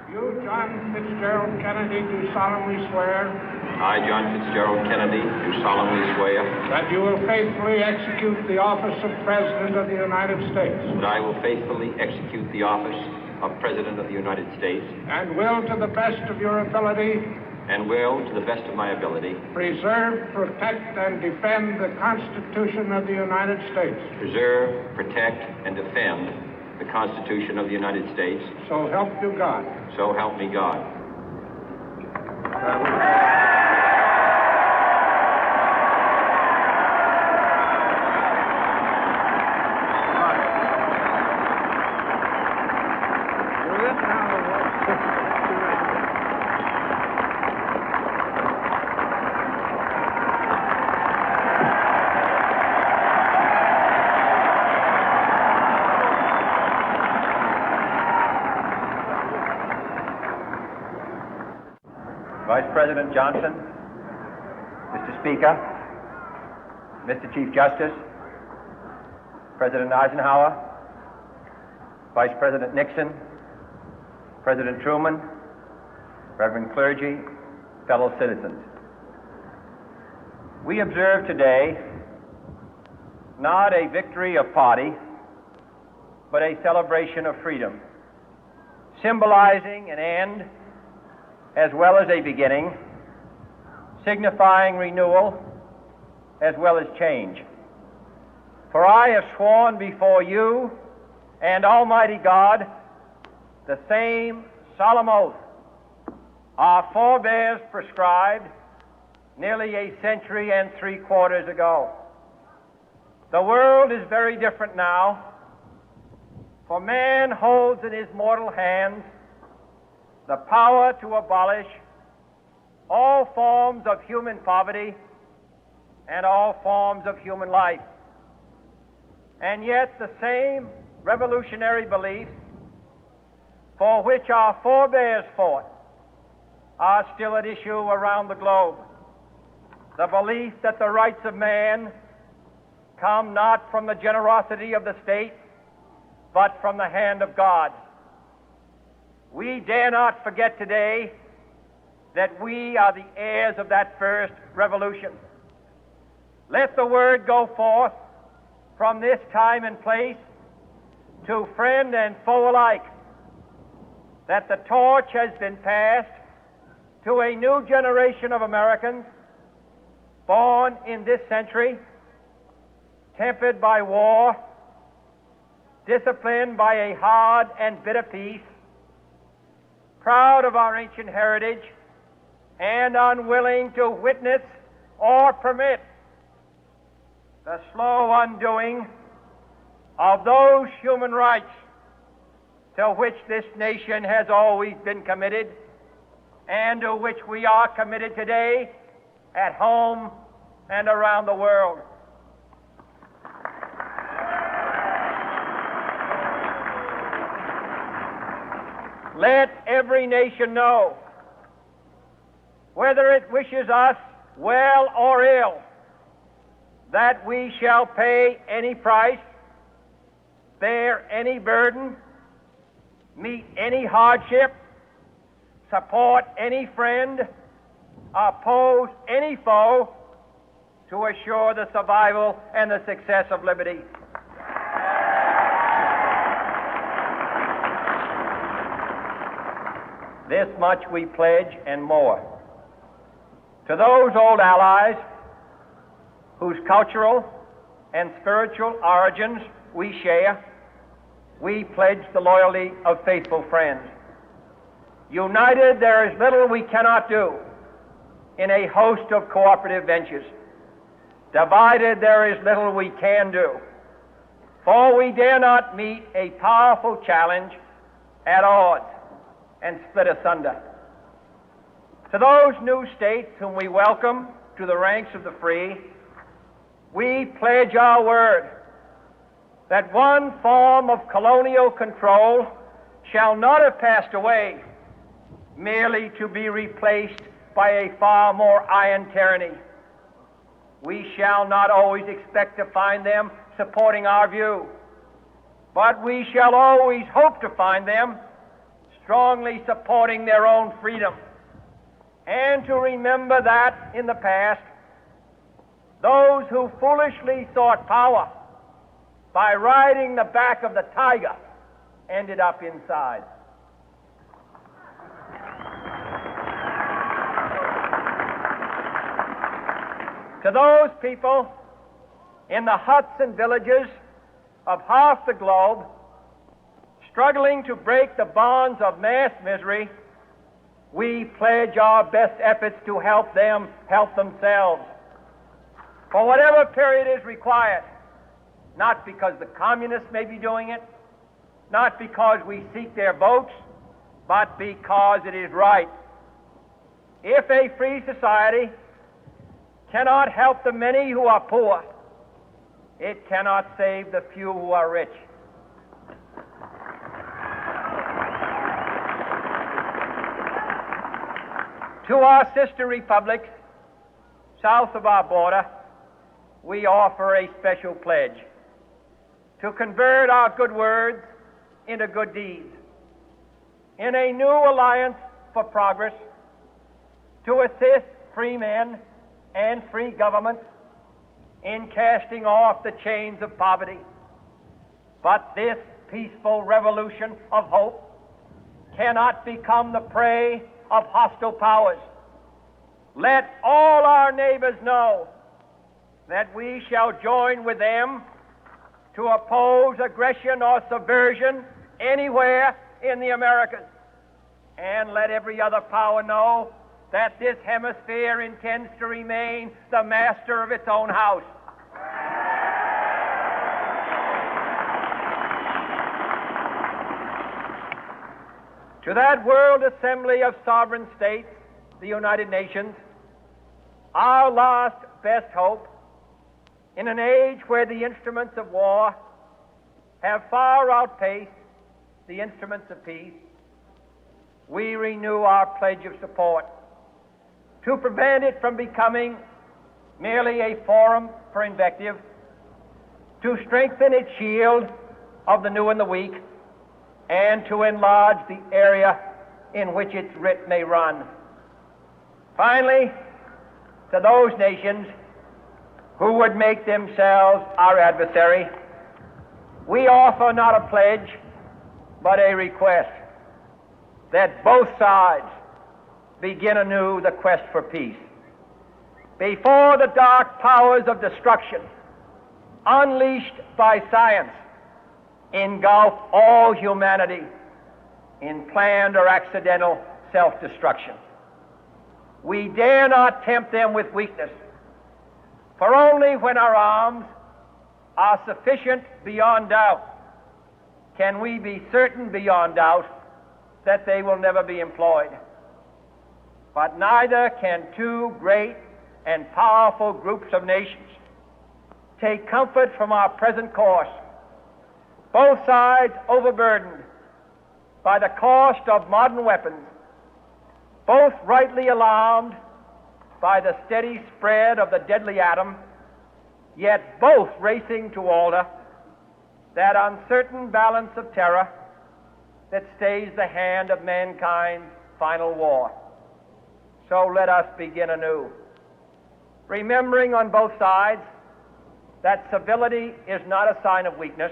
You, John Fitzgerald Kennedy, do solemnly swear. I, John Fitzgerald Kennedy, do solemnly swear. That you will faithfully execute the office of President of the United States. That I will faithfully execute the office of President of the United States. And will, to the best of your ability. And will, to the best of my ability. Preserve, protect, and defend the Constitution of the United States. Preserve, protect, and defend the Constitution of the United States. So help you God. So help me God. Vice President Johnson, Mr. Speaker, Mr. Chief Justice, President Eisenhower, Vice President Nixon, President Truman, Reverend clergy, fellow citizens. We observe today not a victory of party, but a celebration of freedom, symbolizing an end as well as a beginning, signifying renewal as well as change. For I have sworn before you and Almighty God the same solemn oath our forebears prescribed nearly a century and 3/4 ago. The world is very different now, for man holds in his mortal hands the power to abolish all forms of human poverty and all forms of human life. And yet the same revolutionary beliefs for which our forebears fought are still at issue around the globe. The belief that the rights of man come not from the generosity of the state, but from the hand of God. We dare not forget today that we are the heirs of that first revolution. Let the word go forth from this time and place to friend and foe alike that the torch has been passed to a new generation of Americans born in this century, tempered by war, disciplined by a hard and bitter peace, proud of our ancient heritage, and unwilling to witness or permit the slow undoing of those human rights to which this nation has always been committed and to which we are committed today at home and around the world. Let every nation know, whether it wishes us well or ill, that we shall pay any price, bear any burden, meet any hardship, support any friend, oppose any foe to assure the survival and the success of liberty. This much we pledge and more. To those old allies whose cultural and spiritual origins we share, we pledge the loyalty of faithful friends. United, there is little we cannot do in a host of cooperative ventures. Divided, there is little we can do, for we dare not meet a powerful challenge at odds and split asunder. To those new states whom we welcome to the ranks of the free, we pledge our word that one form of colonial control shall not have passed away, merely to be replaced by a far more iron tyranny. We shall not always expect to find them supporting our view, but we shall always hope to find them strongly supporting their own freedom, and to remember that in the past, those who foolishly sought power by riding the back of the tiger ended up inside. To those people in the huts and villages of half the globe struggling to break the bonds of mass misery, we pledge our best efforts to help them help themselves for whatever period is required, not because the communists may be doing it, not because we seek their votes, but because it is right. If a free society cannot help the many who are poor, it cannot save the few who are rich. To our sister republics south of our border, we offer a special pledge to convert our good words into good deeds, in a new alliance for progress, to assist free men and free governments in casting off the chains of poverty. But this peaceful revolution of hope cannot become the prey of hostile powers. Let all our neighbors know that we shall join with them to oppose aggression or subversion anywhere in the Americas. And let every other power know that this hemisphere intends to remain the master of its own house. To that World Assembly of Sovereign States, the United Nations, our last best hope, in an age where the instruments of war have far outpaced the instruments of peace, we renew our pledge of support to prevent it from becoming merely a forum for invective, to strengthen its shield of the new and the weak, and to enlarge the area in which its writ may run. Finally, to those nations who would make themselves our adversary, we offer not a pledge, but a request that both sides begin anew the quest for peace. Before the dark powers of destruction, unleashed by science, engulf all humanity in planned or accidental self-destruction, we dare not tempt them with weakness, for only when our arms are sufficient beyond doubt can we be certain beyond doubt that they will never be employed. But neither can two great and powerful groups of nations take comfort from our present course, both sides overburdened by the cost of modern weapons, both rightly alarmed by the steady spread of the deadly atom, yet both racing to alter that uncertain balance of terror that stays the hand of mankind's final war. So let us begin anew, remembering on both sides that civility is not a sign of weakness,